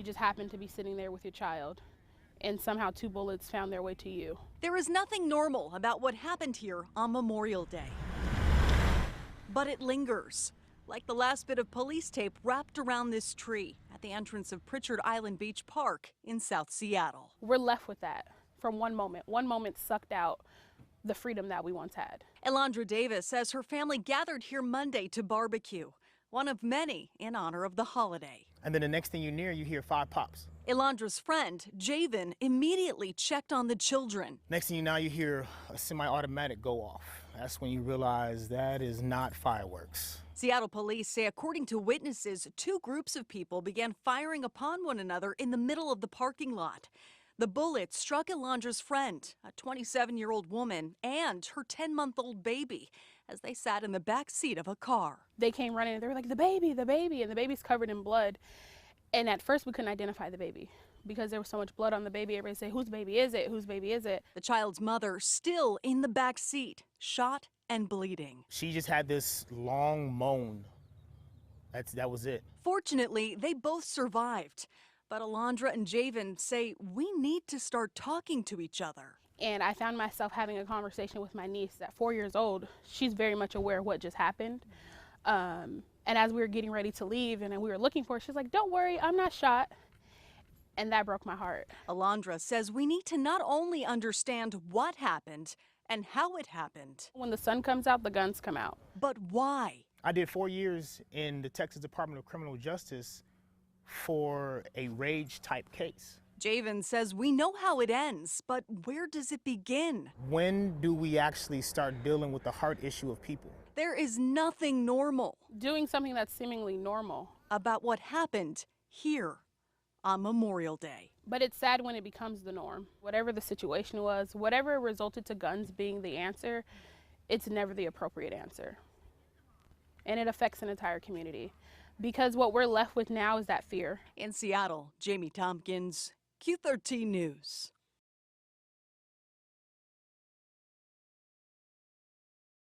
just happened to be sitting there with your child, and somehow 2 bullets found their way to you. There is nothing normal about what happened here on Memorial Day. But it lingers, like the last bit of police tape wrapped around this tree at the entrance of Pritchard Island Beach Park in South Seattle. We're left with that from one moment. One moment sucked out the freedom that we once had. Elandra Davis says her family gathered here Monday to barbecue, one of many in honor of the holiday. And then the next thing you hear 5 pops. Elandra's friend, Javen, immediately checked on the children. Next thing you know, you hear a semi-automatic go off. That's when you realize that is not fireworks. Seattle police say, according to witnesses, 2 groups of people began firing upon one another in the middle of the parking lot. The bullet struck Elandra's friend, a 27-year-old woman, and her 10-month-old baby, as they sat in the back seat of a car. They came running and they were like, the baby, and the baby's covered in blood. And at first we couldn't identify the baby because there was so much blood on the baby. Everybody said, whose baby is it? Whose baby is it? The child's mother still in the back seat, shot and bleeding. She just had this long moan. That was it. Fortunately, they both survived. But Elandra and Javen say we need to start talking to each other. And I found myself having a conversation with my niece at 4 years old. She's very much aware of what just happened. And as we were getting ready to leave and we were looking for her, she's like, don't worry, I'm not shot. And that broke my heart. Elandra says we need to not only understand what happened and how it happened. When the sun comes out, the guns come out. But why? I did 4 years in the Texas Department of Criminal Justice for a rage type case. Javen says we know how it ends, but where does it begin? When do we actually start dealing with the heart issue of people? There is nothing normal Doing something that's seemingly normal. about what happened here on Memorial Day. But it's sad when it becomes the norm. Whatever the situation was, whatever resulted to guns being the answer, it's never the appropriate answer. And it affects an entire community. Because what we're left with now is that fear. In Seattle, Jamie Tompkins, Q13 News.